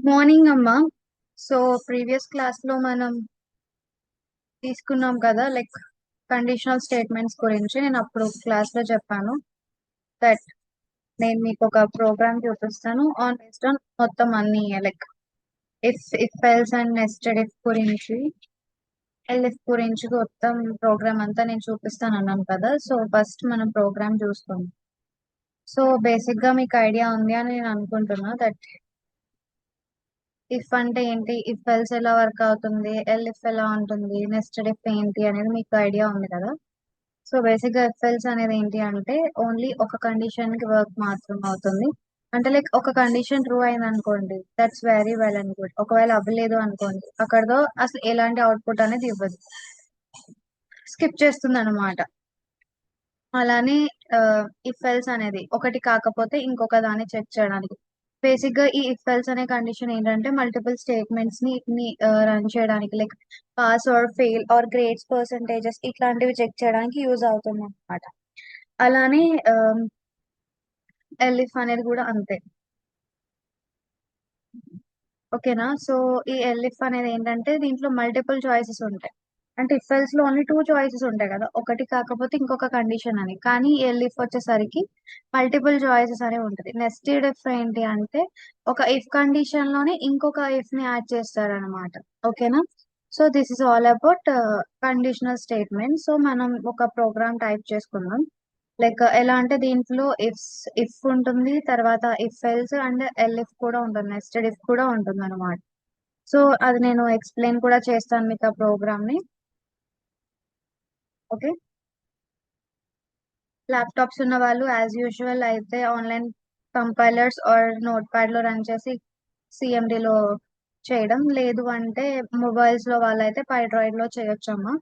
Morning అమ్మా. So previous class లో మనం తీసుకున్నాం కదా, లైక్ కండిషనల్ స్టేట్మెంట్స్ గురించి నేను అప్పుడు క్లాస్ లో చెప్పాను దట్ నేను మీకు ఒక ప్రోగ్రామ్ చూపిస్తాను ఆన్ బేస్డ్ ఆన్ మొత్తం అన్ని like if else and nested if గురించి ఎల్ఇఫ్ గురించి మొత్తం ప్రోగ్రామ్ అంతా నేను చూపిస్తాను అన్నాను కదా. సో ఫస్ట్ మనం ప్రోగ్రామ్ చూస్తాం. సో బేసిక్ గా మీకు ఐడియా ఉంది అని నేను అనుకుంటున్నా దట్ ఇఫ్ అంటే ఏంటి, ఇఫ్ ఎల్స్ ఎలా వర్క్ అవుతుంది, ఎల్ఇఫ్ ఎలా ఉంటుంది, నెస్టెడ్ ఇఫ్ ఏంటి అనేది మీకు ఐడియా ఉంది కదా. సో బేసిక్ గా ఇఫ్ ఎల్స్ అనేది ఏంటి అంటే ఓన్లీ ఒక కండిషన్ కి వర్క్ మాత్రం అవుతుంది. అంటే లైక్ ఒక కండిషన్ ట్రూ అయింది అనుకోండి, that's very well and good. ఒకవేళ అవ్వలేదు అనుకోండి, అక్కడతో అసలు ఎలాంటి అవుట్పుట్ అనేది ఇవ్వదు, స్కిప్ చేస్తుంది అనమాట. అలానే ఇఫ్ ఎల్స్ అనేది ఒకటి కాకపోతే ఇంకొక దాన్ని చెక్ చేయడానికి. బేసిక్ గా ఈ ఇఫ్ ఎల్స్ అనే కండిషన్ ఏంటంటే మల్టిపుల్ స్టేట్మెంట్స్ ని రన్ చేయడానికి, like pass or fail or grades percentages ఇట్లాంటివి చెక్ చేయడానికి యూజ్ అవుతుంది అనమాట. అలానే ఎల్ఇఫ్ అనేది కూడా అంతే. ఓకేనా. సో ఈ ఎల్ఇఫ్ అనేది ఏంటంటే దీంట్లో మల్టిపుల్ చాయిసెస్ ఉంటాయి. అంటే ఇఫ్ ఎల్స్ లో ఓన్లీ టూ చాయిసెస్ ఉంటాయి కదా, ఒకటి కాకపోతే ఇంకొక కండిషన్ అని. కానీ ఎల్ఇఫ్ వచ్చేసరికి మల్టిపుల్ చాయిసెస్ అనే ఉంటుంది. నెస్టెడ్ ఇఫ్ ఏంటి అంటే ఒక ఇఫ్ కండిషన్ లోనే ఇంకొక ఇఫ్ ని యాడ్ చేస్తారనమాట. ఓకేనా. So this is all about conditional statement. So మనం ఒక ప్రోగ్రామ్ టైప్ చేసుకుందాం. లైక్ ఎలా అంటే దీంట్లో ఇఫ్ ఉంటుంది, తర్వాత ఇఫ్ ఎల్స్ అండ్ ఎల్ఇఫ్ కూడా ఉంటుంది, నెస్టెడ్ ఇఫ్ కూడా ఉంటుంది అనమాట. సో అది నేను ఎక్స్ప్లెయిన్ కూడా చేస్తాను మీకు ఆ ప్రోగ్రామ్ ని. ఓకే. ల్యాప్టాప్స్ ఉన్న వాళ్ళు యాజ్ యూజువల్ అయితే online compilers or notepad లో రన్ చేసి CMD లో చేయడం, లేదు అంటే మొబైల్స్ లో వాళ్ళైతే పైడ్రాయిడ్ లో చేయొచ్చమ్మా.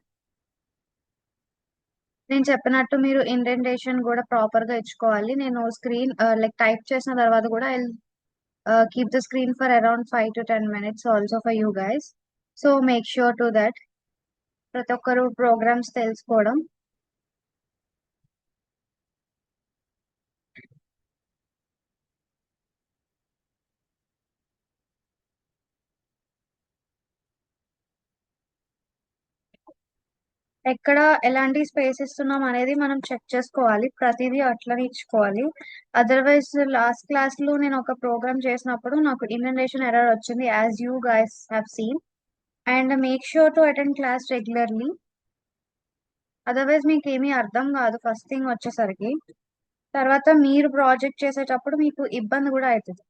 నేను చెప్పినట్టు మీరు ఇండెంటేషన్ కూడా ప్రాపర్ గా ఇచ్చుకోవాలి. నేను స్క్రీన్ లైక్ టైప్ చేసిన తర్వాత కూడా keep the screen for around 5 to 10 minutes also for you guys. So make sure to that ప్రతి ఒక్కరు ప్రోగ్రామ్స్ తెలుసుకోవడం. ఎక్కడ ఎలాంటి స్పేస్ ఇస్తున్నాం అనేది మనం చెక్ చేసుకోవాలి. ప్రతిదీ అట్లనే ఇచ్చుకోవాలి. అదర్వైజ్ లాస్ట్ క్లాస్ లో నేను ఒక ప్రోగ్రామ్ చేసినప్పుడు నాకు ఇండెంటేషన్ ఎర్రర్ వచ్చింది, as you guys have seen. And make sure to attend class regularly. Otherwise మీకు ఏమీ అర్థం కాదు ఫస్ట్ థింగ్ వచ్చేసరికి. తర్వాత మీరు ప్రాజెక్ట్ చేసేటప్పుడు మీకు ఇబ్బంది కూడా అవుతుంది.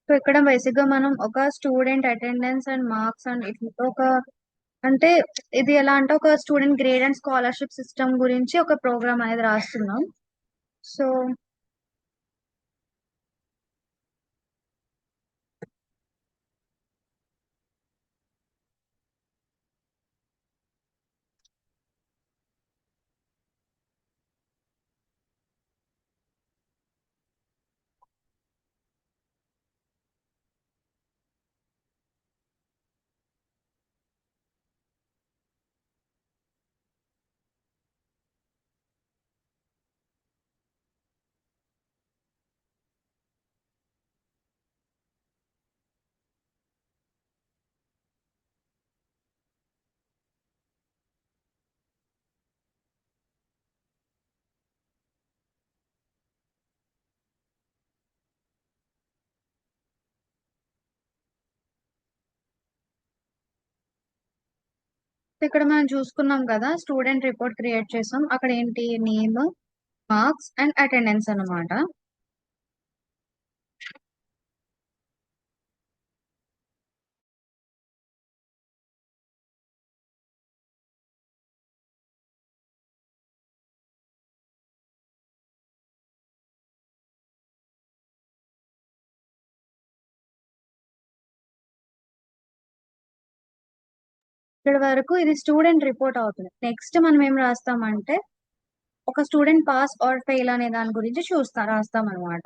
సో ఇక్కడ బేసిక్ గా మనం ఒక student attendance and marks and ఇట్లా ఒక, అంటే ఇది ఎలా అంటే ఒక student grade and scholarship system గురించి ఒక ప్రోగ్రామ్ అనేది రాస్తున్నాం. సో ఇక్కడ మనం చూసుకున్నాం కదా, స్టూడెంట్ రిపోర్ట్ క్రియేట్ చేసాం. అక్కడ ఏంటి, నేమ్, మార్క్స్ అండ్ అటెండెన్స్ అన్నమాట. ఇక్కడ వరకు ఇది స్టూడెంట్ రిపోర్ట్ అవుతుంది. నెక్స్ట్ మనం ఏం రాస్తామంటే ఒక స్టూడెంట్ పాస్ ఆర్ ఫెయిల్ అనే దాని గురించి రాస్తాం అనమాట.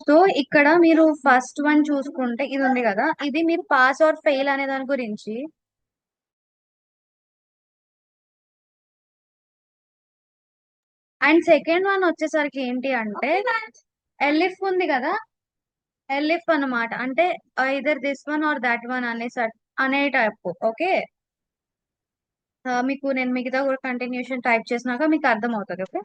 సో ఇక్కడ మీరు ఫస్ట్ వన్ చూసుకుంటే ఇది ఉంది కదా, ఇది మీరు పాస్ ఆర్ ఫెయిల్ అనే దాని గురించి. అండ్ సెకండ్ వన్ వచ్చేసరికి ఏంటి అంటే ఎల్ఇఫ్ ఉంది కదా, ఎల్ఇఫ్ అన్నమాట. అంటే either this one or that one అనే టైప్. ఓకే, మీకు నేను మిగతా కూడా కంటిన్యూషన్ టైప్ చేసినాక మీకు అర్థం అవుతుంది. ఓకే.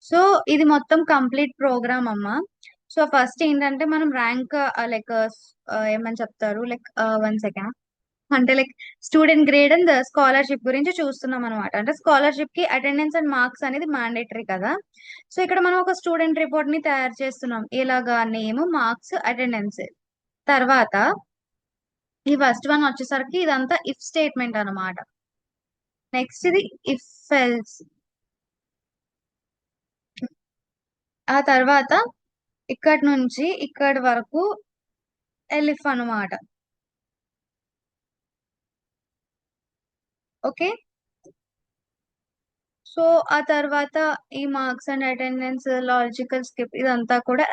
సో ఇది మొత్తం కంప్లీట్ ప్రోగ్రామ్ అమ్మా. సో ఫస్ట్ ఏంటంటే మనం ర్యాంక్ లైక్ ఏమని చెప్తారు లైక్ 1 సెకండ్, అంటే like student grade and scholarship గురించి చూస్తున్నాం అనమాట. అంటే స్కాలర్షిప్ కి అటెండెన్స్ అండ్ మార్క్స్ అనేది మ్యాండేటరీ కదా. సో ఇక్కడ మనం ఒక స్టూడెంట్ రిపోర్ట్ ని తయారు చేస్తున్నాం, ఇలాగా నేమ్, మార్క్స్, అటెండెన్స్. తర్వాత ఈ ఫస్ట్ వన్ వచ్చేసరికి ఇదంతా ఇఫ్ స్టేట్మెంట్ అన్నమాట. నెక్స్ట్ ఇది ఇఫ్ ఎల్స్. ఆ తర్వాత ఇక్కడి నుంచి ఇక్కడి వరకు ఎలిఫ్ అన్నమాట. ఓకే. సో ఆ తర్వాత ఈ marks and attendance, logical skip ఇదంతా కూడా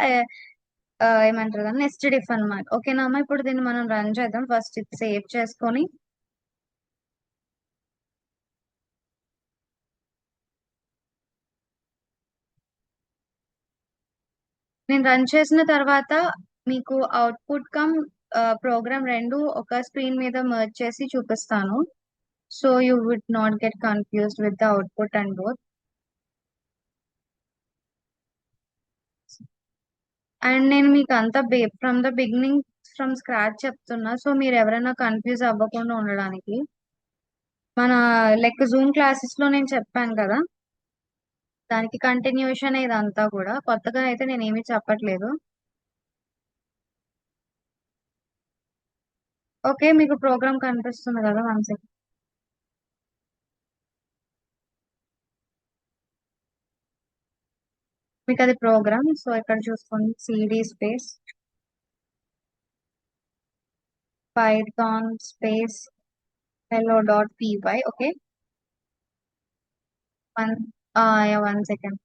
ఏమంటారు కదా నెస్టెడ్ ఇఫ్ అన్నమాట. ఓకేనా అమ్మా, ఇప్పుడు దీన్ని మనం రన్ చేద్దాం. ఫస్ట్ ఇది సేవ్ చేసుకొని నేను రన్ చేసిన తర్వాత మీకు అవుట్పుట్ కమ్ ప్రోగ్రామ్ రెండు ఒక స్క్రీన్ మీద మర్జ్ చేసి చూపిస్తాను. So you would not get confused with the output and both. And నేను మీకు అంతా from the beginning from scratch చెప్తున్నా, సో మీరు ఎవరైనా కన్ఫ్యూజ్ అవ్వకుండా ఉండడానికి. మన లైక్ జూమ్ క్లాసెస్ లో నేను చెప్పాను కదా, దానికి కంటిన్యూషన్ ఇదంతా కూడా కొత్తగా అయితే నేను ఏమీ చెప్పట్లేదు. ఓకే, మీకు ప్రోగ్రామ్ కనిపిస్తుంది కదా, 1 సెకండ్. మీకు అది ప్రోగ్రామ్. సో ఇక్కడ చూసుకోండి, cd space Python space hello dot py. Okay. One 1 second.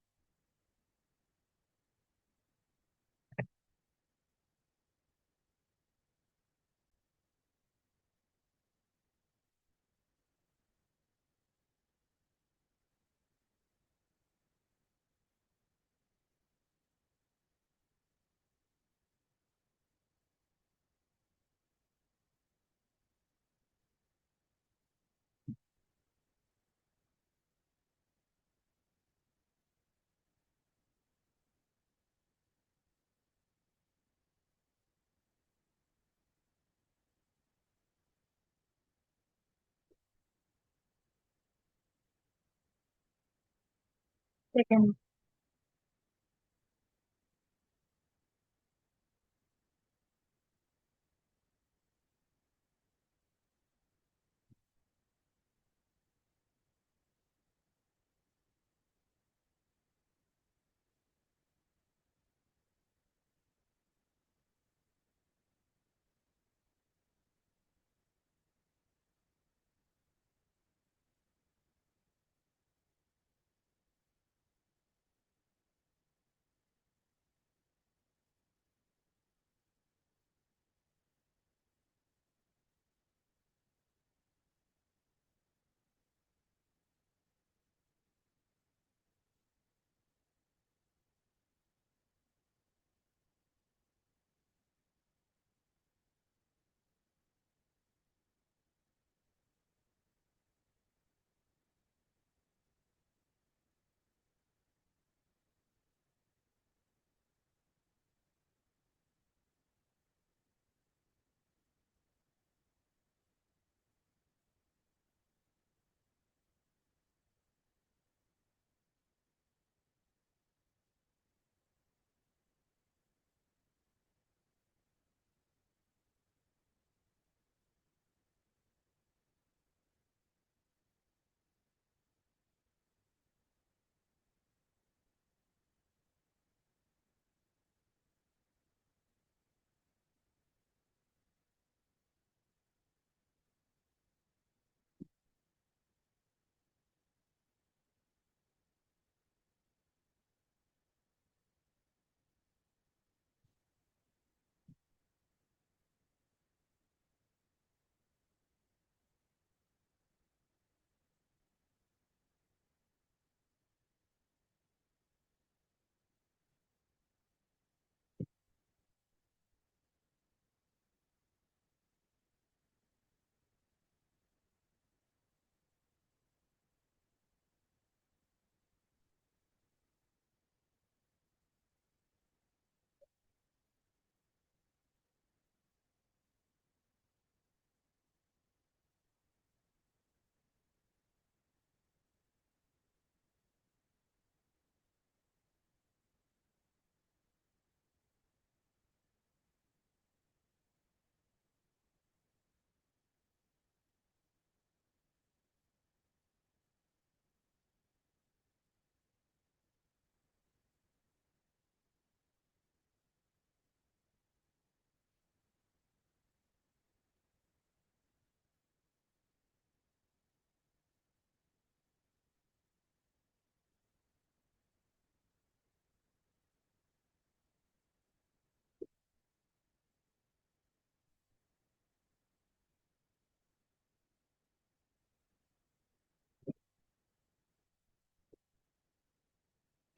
Second.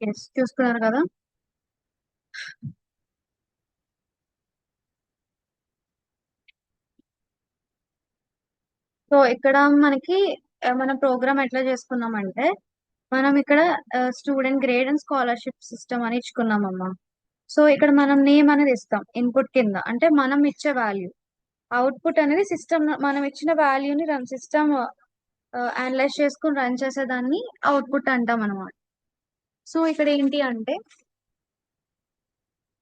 Yes చూసుకున్నారు కదా. సో ఇక్కడ మనకి మన ప్రోగ్రామ్ ఎట్లా చేసుకున్నామంటే, మనం ఇక్కడ student grade and scholarship system అని ఇచ్చుకున్నామమ్మా. సో ఇక్కడ మనం నేమ్ అనేది ఇస్తాం ఇన్పుట్ కింద, అంటే మనం ఇచ్చే వాల్యూ. అవుట్పుట్ అనేది సిస్టమ్ మనం ఇచ్చిన వాల్యూని రన్ సిస్టమ్ అనలైజ్ చేసుకుని రన్ చేసేదాన్ని అవుట్పుట్ అంటాం అనమాట. సో ఇక్కడ ఏంటి అంటే,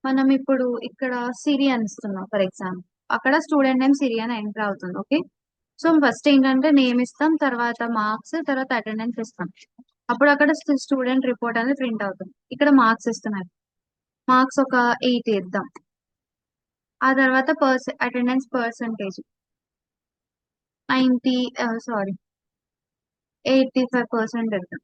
మనం ఇప్పుడు ఇక్కడ సిరి అని ఇస్తున్నాం ఫర్ ఎగ్జాంపుల్. అక్కడ స్టూడెంట్ నేమ్ సిరి అని ఎంటర్ అవుతుంది. ఓకే. సో ఫస్ట్ ఏంటంటే నేమ్ ఇస్తాం, తర్వాత మార్క్స్, తర్వాత అటెండెన్స్ ఇస్తాం. అప్పుడు అక్కడ స్టూడెంట్ రిపోర్ట్ అనేది ప్రింట్ అవుతుంది. ఇక్కడ మార్క్స్ ఇస్తున్నారు. మార్క్స్ ఒక 8 ఇద్దాం. ఆ తర్వాత అటెండెన్స్ పర్సంటేజ్ 90, సారీ 85% ఇద్దాం.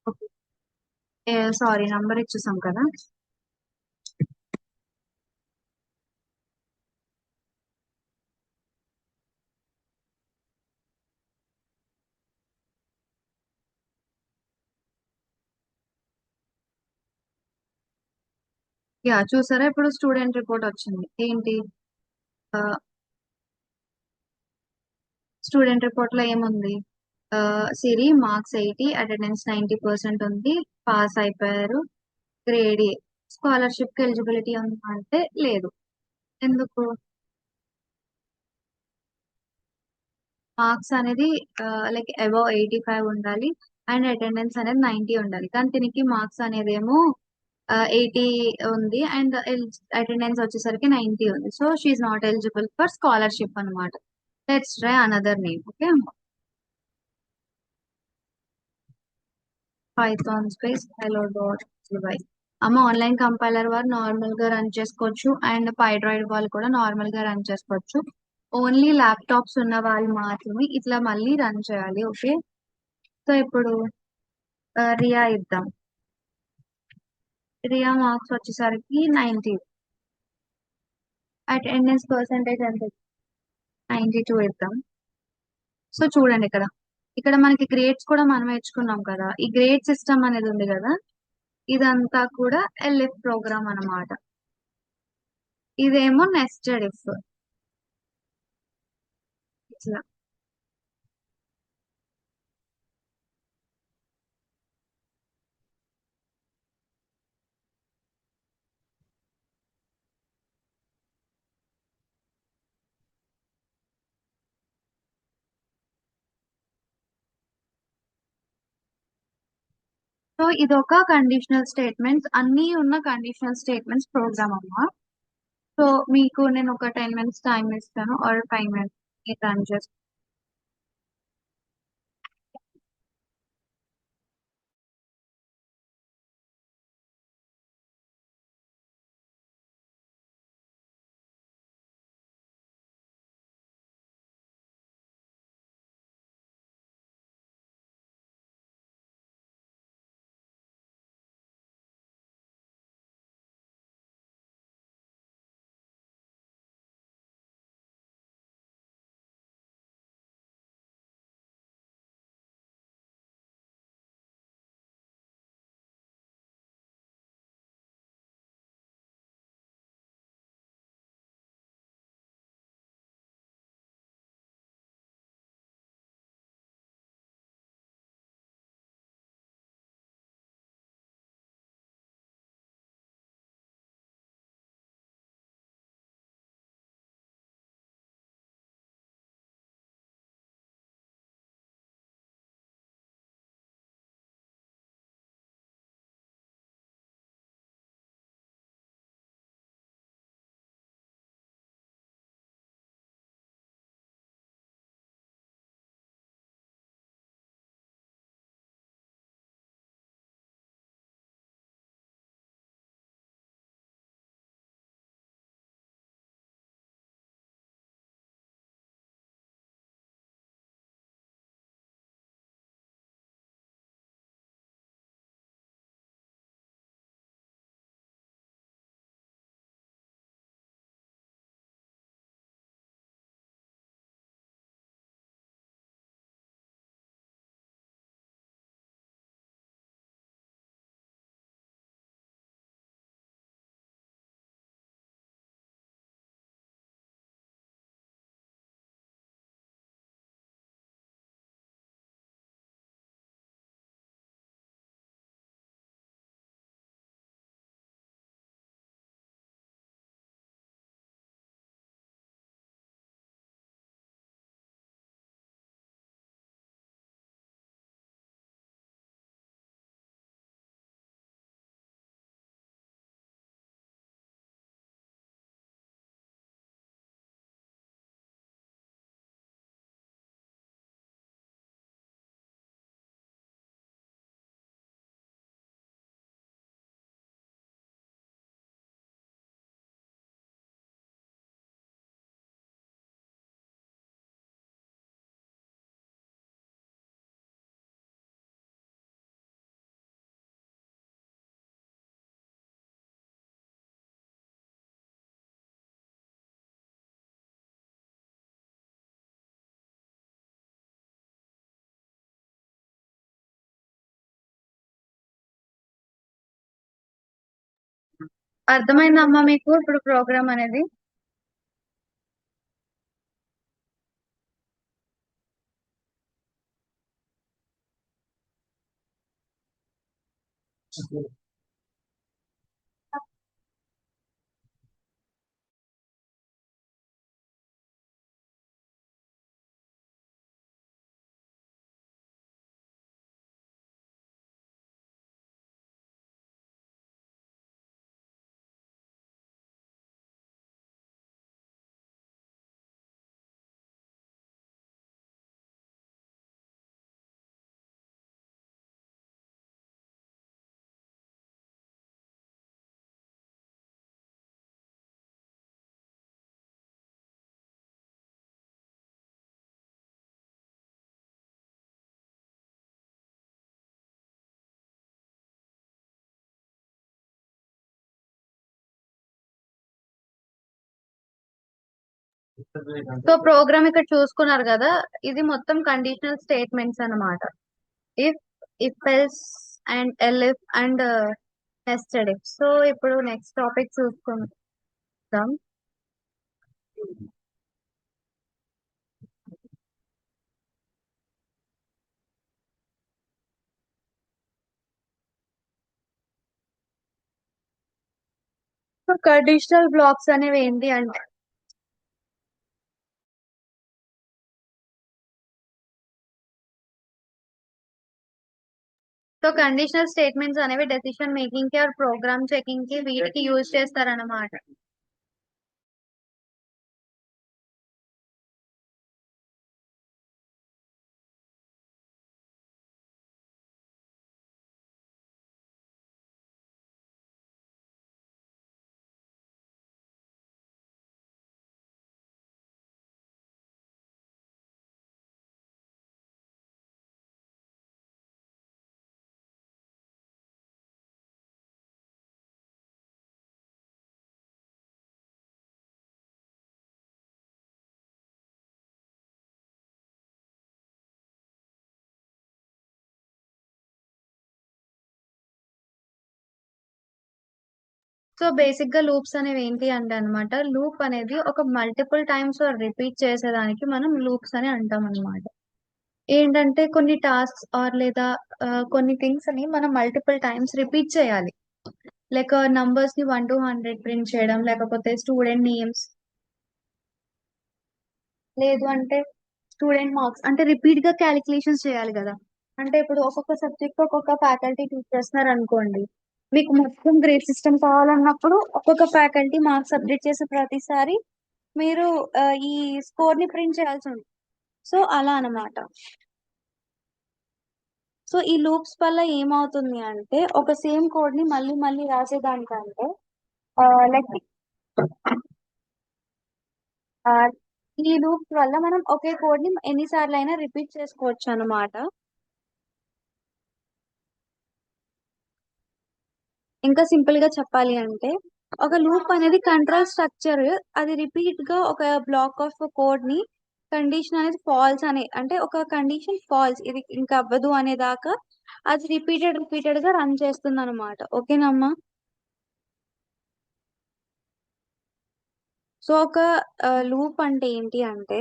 ఓకే. సారీ నంబర్ ఇచ్చేసాం కదా. యా చూసారా, ఇప్పుడు స్టూడెంట్ రిపోర్ట్ వచ్చింది. ఏంటి స్టూడెంట్ రిపోర్ట్ లో ఏముంది? సిరి మార్క్స్ 80, అటెండెన్స్ 90% ఉంది, పాస్ అయిపోయారు, గ్రేడ్ ఏ. స్కాలర్షిప్ కి ఎలిజిబిలిటీ ఉందా అంటే లేదు. ఎందుకు? మార్క్స్ అనేది లైక్ అబౌవ్ 85 ఉండాలి, అండ్ అటెండెన్స్ అనేది 90 ఉండాలి. కానీ దీనికి మార్క్స్ అనేది ఏమో 80 ఉంది, అండ్ అటెండెన్స్ వచ్చేసరికి 90 ఉంది. So she's not eligible for scholarship అనమాట. Let's try another name. Okay. Python space hello dot py. అమ్మ ఆన్లైన్ కంపైలర్ వారు నార్మల్ గా రన్ చేసుకోవచ్చు, అండ్ పైడ్రాయిడ్ వాళ్ళు కూడా నార్మల్ గా రన్ చేసుకోవచ్చు. ఓన్లీ ల్యాప్టాప్స్ ఉన్న వాళ్ళు మాత్రమే ఇట్లా మళ్ళీ రన్ చేయాలి. ఓకే. సో ఇప్పుడు రియా ఇద్దాం. రియా మార్క్స్ వచ్చేసరికి 90. అటెండెన్స్ పర్సంటేజ్ ఎంత? 92 ఇద్దాం. సో చూడండి ఇక్కడ, ఇక్కడ మనకి గ్రేడ్స్ కూడా మనం ఇచ్చుకున్నాం కదా. ఈ గ్రేడ్ సిస్టమ్ అనేది ఉంది కదా, ఇదంతా కూడా ఎల్ఎఫ్ ప్రోగ్రామ్ అన్నమాట. ఇదేమో నెస్టెడ్ ఇఫ్. ఇట్లా. సో ఇదొక కండిషనల్ స్టేట్మెంట్స్, అన్ని ఉన్న కండిషనల్ స్టేట్మెంట్స్ ప్రోగ్రామ్ అమ్మా. సో మీకు నేను ఒక 10 minutes టైం ఇస్తాను, ఆర్ 5 minutes రన్ చేస్తాను. అర్థమైందమ్మా మీకు ఇప్పుడు ప్రోగ్రామ్ అనేది? సో ప్రోగ్రామ్ ఇక్కడ చూసుకున్నారు కదా, ఇది మొత్తం కండిషనల్ స్టేట్మెంట్స్ అన్నమాట. If, if else and elif and nested if. So ఇప్పుడు నెక్స్ట్ టాపిక్ చూసుకుందాం. సో కండిషనల్ బ్లాక్స్ అనేవి ఏంటి అంటే, సో కండిషనల్ స్టేట్మెంట్స్ అనేవి డెసిషన్ మేకింగ్ కి ఆర్ ప్రోగ్రామ్ చెకింగ్ కి వీటికి యూజ్ చేస్తారన్నమాట. సో బేసిక్ గా లూప్స్ అనేవి ఏంటి అంటే అన్నమాట, లూప్ అనేది ఒక మల్టిపుల్ టైమ్స్ రిపీట్ చేసేదానికి మనం లూప్స్ అని అంటాం అన్నమాట. ఏంటంటే కొన్ని టాస్క్స్ ఆర్ లేదా కొన్ని థింగ్స్ అని మనం మల్టిపుల్ టైమ్స్ రిపీట్ చేయాలి. లైక్ నంబర్స్ ని 1 to 100 ప్రింట్ చేయడం, లేకపోతే స్టూడెంట్ నేమ్స్, లేదు అంటే స్టూడెంట్ మార్క్స్, అంటే రిపీట్ గా క్యాలిక్యులేషన్స్ చేయాలి కదా. అంటే ఇప్పుడు ఒక్కొక్క సబ్జెక్ట్ ఒక్కొక్క ఫ్యాకల్టీ టీచ్ చేస్తున్నారు అనుకోండి, మీకు మొత్తం గ్రేడ్ సిస్టమ్ కావాలన్నప్పుడు ఒక్కొక్క ఫ్యాకల్టీ మార్క్స్ అప్డేట్ చేసే ప్రతిసారి మీరు ఈ స్కోర్ ని ప్రింట్ చేయాల్సి ఉంటుంది. సో అలా అన్నమాట. సో ఈ లూప్స్ వల్ల ఏమవుతుంది అంటే, ఒక సేమ్ కోడ్ ని మళ్ళీ మళ్ళీ రాసేదానికంటే లైక్ ఈ లూప్స్ వల్ల మనం ఒకే కోడ్ ని ఎన్నిసార్లు అయినా రిపీట్ చేసుకోవచ్చు అన్నమాట. ఇంకా సింపుల్ గా చెప్పాలి అంటే, ఒక లూప్ అనేది కంట్రోల్ స్ట్రక్చర్. అది రిపీట్ గా ఒక బ్లాక్ ఆఫ్ కోడ్ ని కండిషన్ అనేది ఫాల్స్ అనే, అంటే ఒక కండిషన్ ఫాల్స్ ఇది ఇంకా అవ్వదు అనేదాకా అది రిపీటెడ్ గా రన్ చేస్తుంది అనమాట. ఓకేనమ్మా? సో ఒక లూప్ అంటే ఏంటి అంటే,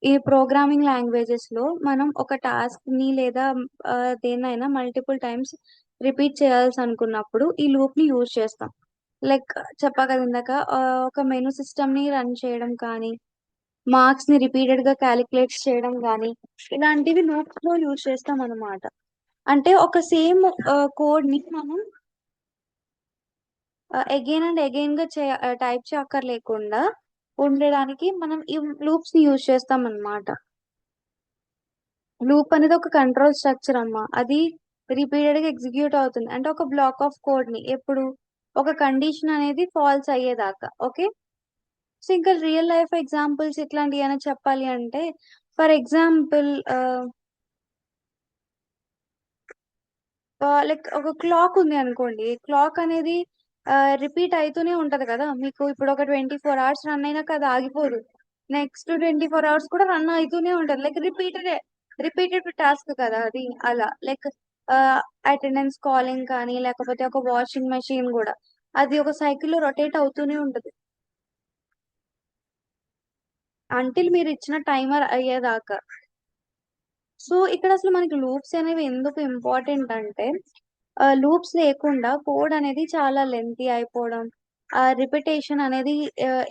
ఈ ప్రోగ్రామింగ్ లాంగ్వేజెస్ లో మనం ఒక టాస్క్ ని లేదా ఆ, దేన్నైనా మల్టిపుల్ టైమ్స్ రిపీట్ చేయాల్సి అనుకున్నప్పుడు ఈ లూప్ ని యూజ్ చేస్తాం. లైక్ చెప్పా కదా ఇందాక, ఒక మెనూ సిస్టమ్ ని రన్ చేయడం కానీ, మార్క్స్ ని రిపీటెడ్ గా క్యాలిక్యులేట్ చేయడం కానీ, ఇలాంటివి లూప్స్ లో యూజ్ చేస్తాం అన్నమాట. అంటే ఒక సేమ్ కోడ్ ని మనం అగైన్ అండ్ అగైన్ గా టైప్ చేయక్కర్లేకుండా ఉండడానికి మనం ఈ లూప్స్ ని యూజ్ చేస్తాం అన్నమాట. లూప్ అనేది ఒక కంట్రోల్ స్ట్రక్చర్ అమ్మా. అది రిపీటెడ్ గా ఎగ్జిక్యూట్ అవుతుంది, అంటే ఒక బ్లాక్ ఆఫ్ కోడ్ ని ఎప్పుడు ఒక కండిషన్ అనేది ఫాల్స్ అయ్యేదాకా. ఓకే. సో ఇంకా రియల్ లైఫ్ ఎగ్జాంపుల్స్ ఇట్లాంటివి ఏమైనా చెప్పాలి అంటే, ఫర్ ఎగ్జాంపుల్ లైక్ ఒక క్లాక్ ఉంది అనుకోండి. క్లాక్ అనేది రిపీట్ అవుతూనే ఉంటది కదా. మీకు ఇప్పుడు ఒక 24 hours రన్ అయినాక అది ఆగిపోదు. నెక్స్ట్ 24 hours కూడా రన్ అవుతూనే ఉంటది. లైక్ రిపీటెడ్ టాస్క్ కదా అది. అలా లైక్ అటెండెన్స్ కాలింగ్ కానీ, లేకపోతే ఒక వాషింగ్ మెషిన్ కూడా అది ఒక సైకిల్లో రొటేట్ అవుతూనే ఉంటుంది అంటిల్ మీరు ఇచ్చిన టైమర్ అయ్యేదాకా. సో ఇక్కడ అసలు మనకి లూప్స్ అనేవి ఎందుకు ఇంపార్టెంట్ అంటే లూప్స్ లేకుండా కోడ్ అనేది చాలా లెంతీ అయిపోవడం, రిపిటేషన్ అనేది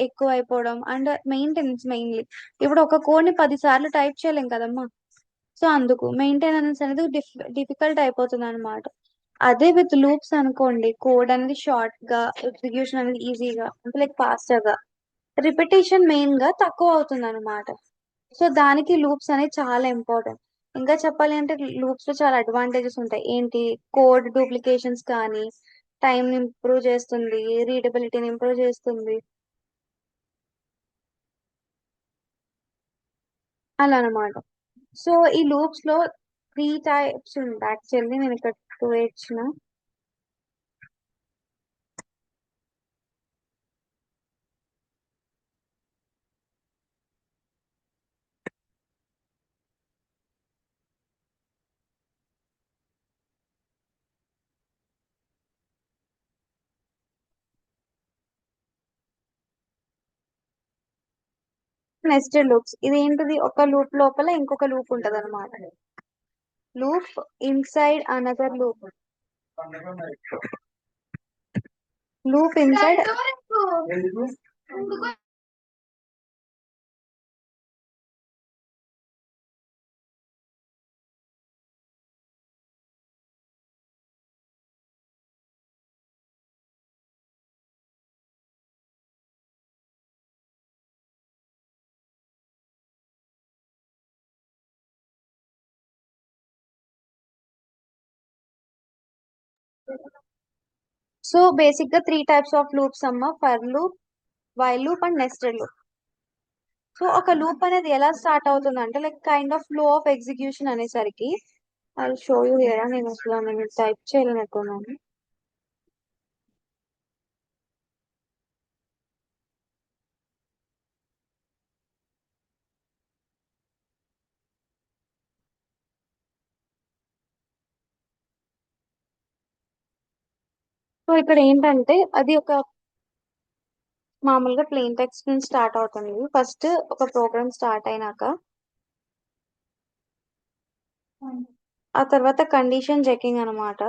ఎక్కువ అయిపోవడం అండ్ మెయింటెనెన్స్ మెయిన్లీ. ఇప్పుడు ఒక కోడ్ ని 10 సార్లు టైప్ చేయలేం కదమ్మా. సో అందుకు మెయింటెనెన్స్ అనేది డిఫికల్ట్ అయిపోతుంది అనమాట. అదే విత్ లూప్స్ అనుకోండి, కోడ్ అనేది షార్ట్ గా, ఎగ్జిక్యూషన్ అనేది ఈజీగా అంటే లైక్ ఫాస్టర్ గా, రిపిటేషన్ మెయిన్ గా తక్కువ అవుతుంది అనమాట. సో దానికి లూప్స్ అనేది చాలా ఇంపార్టెంట్. ఇంకా చెప్పాలి అంటే లూప్స్ లో చాలా అడ్వాంటేజెస్ ఉంటాయి. ఏంటి, కోడ్ డూప్లికేషన్స్ కానీ, టైం ఇంప్రూవ్ చేస్తుంది, రీడబిలిటీని ఇంప్రూవ్ చేస్తుంది, అలా అనమాట. సో ఈ లూప్స్ లో 3 టైప్స్ ఉంటాయి యాక్చువల్లీ. నేను ఇక్కడ 2 ఇచ్చిన. నెస్టెడ్ లూప్స్ ఇది ఏంటిది, ఒక లూప్ లోపల ఇంకొక లూప్ ఉంటది అనమాట. Loop inside another loop, loop inside. So basic గా 3 టైప్స్ ఆఫ్ లూప్స్ అమ్మ: for loop, while loop and nested loop. So ఒక లూప్ అనేది ఎలా స్టార్ట్ అవుతుంది అంటే like kind of flow of execution అనేసరికి, ఐ షో యూ హియర్. నేను అసలు నేను టైప్ చేయలేనట్టున్నాను. సో ఇక్కడ ఏంటంటే అది ఒక మామూలుగా ప్లెయిన్ టెక్స్ట్ నుంచి స్టార్ట్ అవుతుంది. ఫస్ట్ ఒక ప్రోగ్రామ్ స్టార్ట్ అయినాక ఆ తర్వాత కండిషన్ చెకింగ్ అనమాట.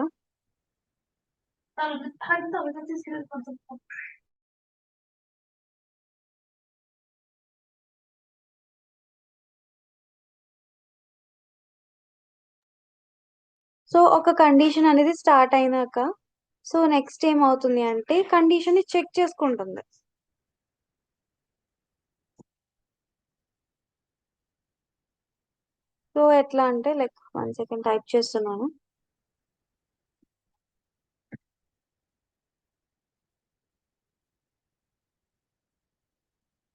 సో ఒక కండిషన్ అనేది స్టార్ట్ అయినాక సో నెక్స్ట్ ఏమవుతుంది అంటే కండిషన్ ని చెక్ చేసుకుంటుంది. సో ఎట్లా అంటే లైక్ 1 సెకండ్ టైప్ చేస్తున్నాను.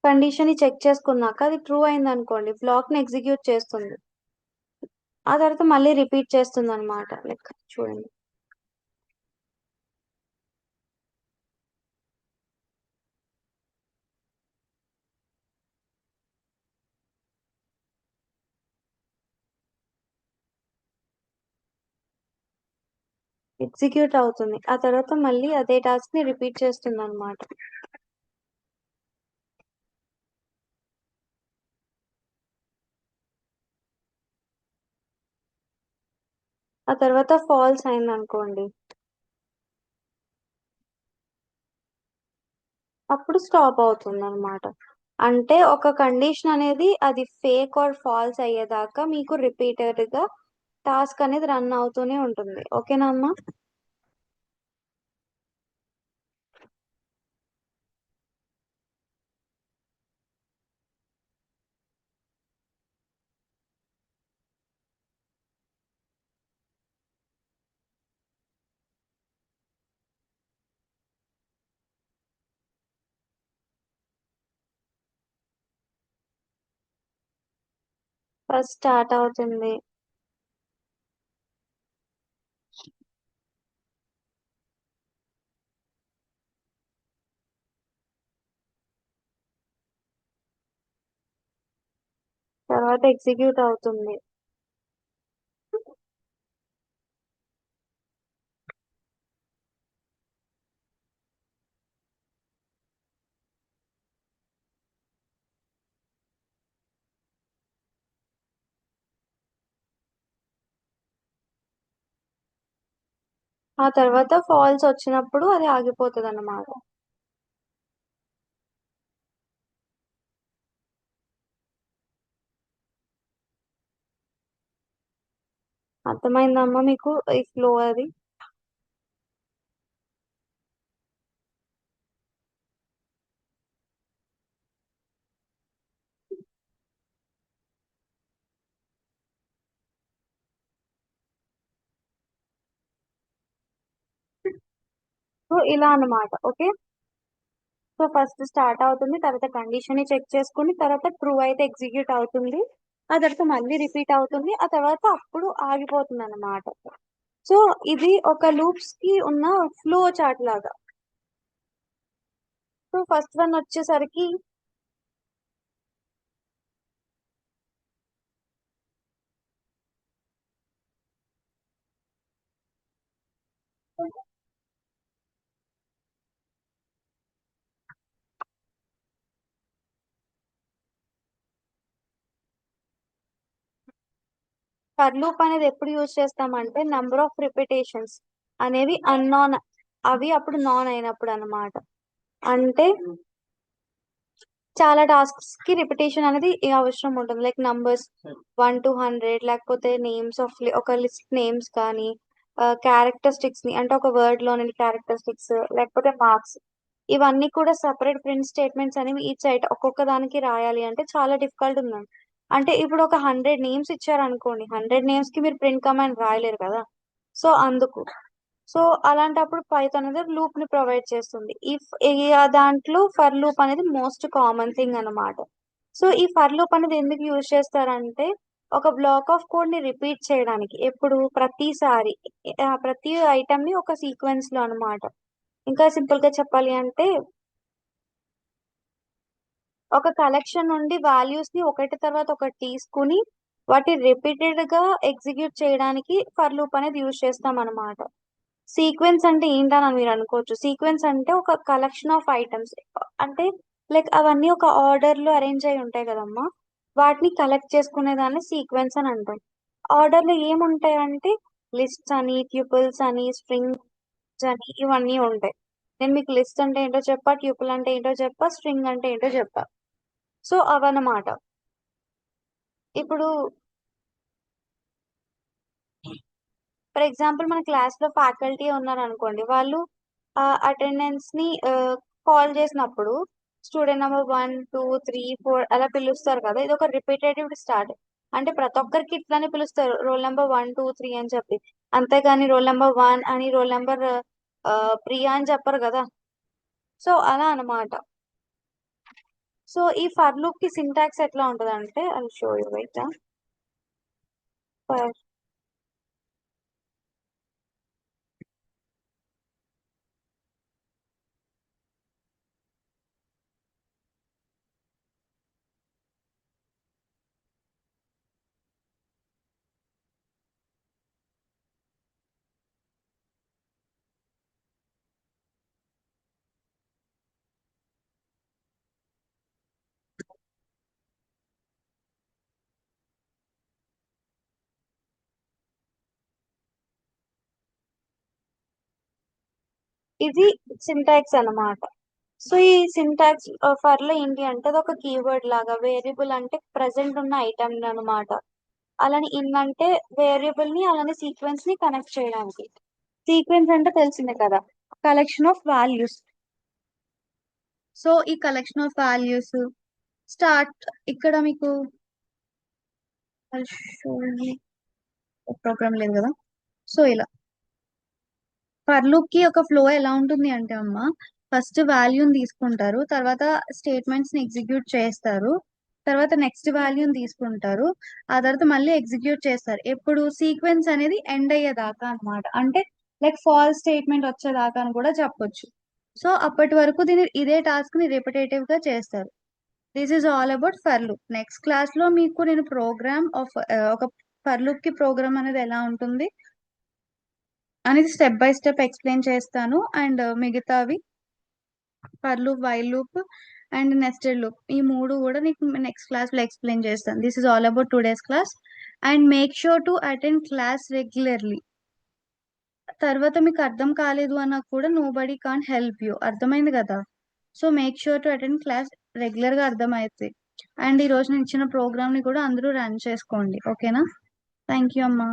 కండిషన్ ని చెక్ చేసుకున్నాక అది ట్రూ అయింది అనుకోండి, బ్లాక్ ని ఎగ్జిక్యూట్ చేస్తుంది. ఆ తర్వాత మళ్ళీ రిపీట్ చేస్తుంది అనమాట. లైక్ చూడండి, ఎగ్జిక్యూట్ అవుతుంది. ఆ తర్వాత మళ్ళీ అదే టాస్క్ ని రిపీట్ చేస్తుంది అనమాట. ఆ తర్వాత ఫాల్స్ అయింది అనుకోండి, అప్పుడు స్టాప్ అవుతుంది అనమాట. అంటే ఒక కండిషన్ అనేది అది ఫేక్ ఆర్ ఫాల్స్ అయ్యేదాకా మీకు రిపీటెడ్ గా టాస్క్ అనేది రన్ అవుతూనే ఉంటుంది. ఓకేనా అమ్మా? ఫస్ట్ స్టార్ట్ అవుతుంది, తర్వాత ఎగ్జిక్యూట్ అవుతుంది. ఆ తర్వాత ఫాల్స్ వచ్చినప్పుడు అది ఆగిపోతుంది అన్నమాట. అర్థమైందమ్మా మీకు ఈ ఫ్లో అది? సో ఇలా అన్నమాట. ఓకే. సో ఫస్ట్ స్టార్ట్ అవుతుంది, తర్వాత కండిషన్ ని చెక్ చేసుకుని, తర్వాత ట్రూ అయితే ఎగ్జిక్యూట్ అవుతుంది, ఆ తర్వాత మళ్ళీ రిపీట్ అవుతుంది, ఆ తర్వాత అప్పుడు ఆగిపోతుంది అన్నమాట. సో ఇది ఒక లూప్స్ కి ఉన్న ఫ్లో చార్ట్ లాగా. సో ఫస్ట్ వన్ వచ్చేసరికి ఫర్ లూప్ అనేది ఎప్పుడు యూజ్ చేస్తామంటే నంబర్ ఆఫ్ రిపిటేషన్స్ అనేవి అన్నోన్, అవి అప్పుడు నాన్ అయినప్పుడు అన్నమాట. అంటే చాలా టాస్క్స్ కి రిపిటేషన్ అనేది అవసరం ఉంటుంది, లైక్ నంబర్స్ 1 to 100, లేకపోతే నేమ్స్ ఆఫ్ ఒక లిస్ట్ నేమ్స్ కానీ, క్యారెక్టరిస్టిక్స్ ని అంటే ఒక వర్డ్ లోని క్యారెక్టరిస్టిక్స్, లేకపోతే మార్క్స్, ఇవన్నీ కూడా సపరేట్ ప్రింట్ స్టేట్మెంట్స్ అనేవి ఈ సైట్ ఒక్కొక్క దానికి రాయాలి అంటే చాలా డిఫికల్ట్ ఉందండి. అంటే ఇప్పుడు ఒక 100 నేమ్స్ ఇచ్చారనుకోండి, 100 నేమ్స్ కి మీరు ప్రింట్ కమాండ్ రాయలేరు కదా. సో అందుకు, సో అలాంటప్పుడు పైథాన్ అనేది లూప్ ని ప్రొవైడ్ చేస్తుంది. దాంట్లో ఫర్ లూప్ అనేది మోస్ట్ కామన్ థింగ్ అన్నమాట. సో ఈ ఫర్ లూప్ అనేది ఎందుకు యూజ్ చేస్తారంటే ఒక బ్లాక్ ఆఫ్ కోడ్ ని రిపీట్ చేయడానికి, ఎప్పుడు ప్రతిసారి ప్రతి ఐటమ్ ని ఒక సీక్వెన్స్ లో అన్నమాట. ఇంకా సింపుల్ గా చెప్పాలి అంటే ఒక కలెక్షన్ నుండి వాల్యూస్ ని ఒకటి తర్వాత ఒకటి తీసుకుని వాటి రిపీటెడ్ గా ఎగ్జిక్యూట్ చేయడానికి ఫర్ లూప్ అనేది యూజ్ చేస్తాం అన్నమాట. సీక్వెన్స్ అంటే ఏంటని మీరు అనుకోవచ్చు. సీక్వెన్స్ అంటే ఒక కలెక్షన్ ఆఫ్ ఐటమ్స్, అంటే లైక్ అవన్నీ ఒక ఆర్డర్ లో అరేంజ్ అయి ఉంటాయి కదమ్మా, వాటిని కలెక్ట్ చేసుకునే దాన్ని సీక్వెన్స్ అని అంటాం. ఆర్డర్ లో ఏముంటాయి అంటే లిస్ట్స్ అని, ట్యూపుల్స్ అని, స్ట్రింగ్స్ అని, ఇవన్నీ ఉంటాయి. నేను మీకు లిస్ట్ అంటే ఏంటో చెప్పా, ట్యూపుల్ అంటే ఏంటో చెప్పా, స్ట్రింగ్ అంటే ఏంటో చెప్పా. సో అవన్నమాట. ఇప్పుడు ఫర్ ఎగ్జాంపుల్ మన క్లాస్ లో ఫ్యాకల్టీ ఉన్నారు అనుకోండి, వాళ్ళు అటెండెన్స్ ని కాల్ చేసినప్పుడు స్టూడెంట్ నెంబర్ 1 2 3 4 అలా పిలుస్తారు కదా, ఇది ఒక రిపీటేటివ్ స్టార్ట్. అంటే ప్రతి ఒక్కరికి ఇట్లానే పిలుస్తారు, రోల్ నెంబర్ 1 2 3 అని చెప్పి. అంతేగాని రోల్ నెంబర్ 1 అని, రోల్ నెంబర్ ప్రియా అని చెప్పరు కదా. సో అలా అన్నమాట. సో ఈ ఫర్ లూప్ కి సింటాక్స్ ఎట్లా ఉంటది అంటే, అది షో యూ రైట్. ఇది సింటాక్స్ అన్నమాట. సో ఈ సింటాక్స్ ఫర్ లో ఏంటి అంటే అది ఒక కీవర్డ్ లాగా, వేరియబుల్ అంటే ప్రెసెంట్ ఉన్న ఐటమ్ అన్నమాట. అలానే ఇన్ అంటే వేరియబుల్ ని, అలానే సీక్వెన్స్ ని కనెక్ట్ చేయడానికి. సీక్వెన్స్ అంటే తెలిసిందే కదా, కలెక్షన్ ఆఫ్ వాల్యూస్. సో ఈ కలెక్షన్ ఆఫ్ వాల్యూస్ స్టార్ట్ ఇక్కడ మీకు ప్రోగ్రామ్ లేదు కదా. సో ఇలా ఫర్ లూప్ కి ఒక ఫ్లో ఎలా ఉంటుంది అంటే అమ్మ, ఫస్ట్ వాల్యూని తీసుకుంటారు, తర్వాత స్టేట్మెంట్స్ ని ఎగ్జిక్యూట్ చేస్తారు, తర్వాత నెక్స్ట్ వాల్యూని తీసుకుంటారు, ఆ తర్వాత మళ్ళీ ఎగ్జిక్యూట్ చేస్తారు. ఎప్పుడు సీక్వెన్స్ అనేది ఎండ్ అయ్యేదాకా అన్నమాట. అంటే లైక్ ఫాల్స్ స్టేట్మెంట్ వచ్చేదాకా అని కూడా చెప్పొచ్చు. సో అప్పటి వరకు ఇదే టాస్క్ ని రిపిటేటివ్ గా చేస్తారు. This is all about for loop. Next class లో మీకు నేను ప్రోగ్రామ్ ఆఫ్ ఒక ఫర్ లూప్ కి ప్రోగ్రామ్ అనేది ఎలా ఉంటుంది అనేది స్టెప్ బై స్టెప్ ఎక్స్ప్లెయిన్ చేస్తాను. అండ్ మిగతావి for loop, while loop and nested loop, ఈ మూడు కూడా నీకు నెక్స్ట్ క్లాస్ లో ఎక్స్ప్లెయిన్ చేస్తాను. This is all about today's class. And make sure to attend class regularly. తర్వాత మీకు అర్థం కాలేదు అన్నా కూడా no body can help you. అర్థమైంది కదా? So make sure to attend class. Regular గా అర్థమైతే. అండ్ ఈ రోజు నేను ఇచ్చిన ప్రోగ్రామ్ ని కూడా అందరూ రన్ చేసుకోండి. ఓకేనా? థ్యాంక్ యూ అమ్మా.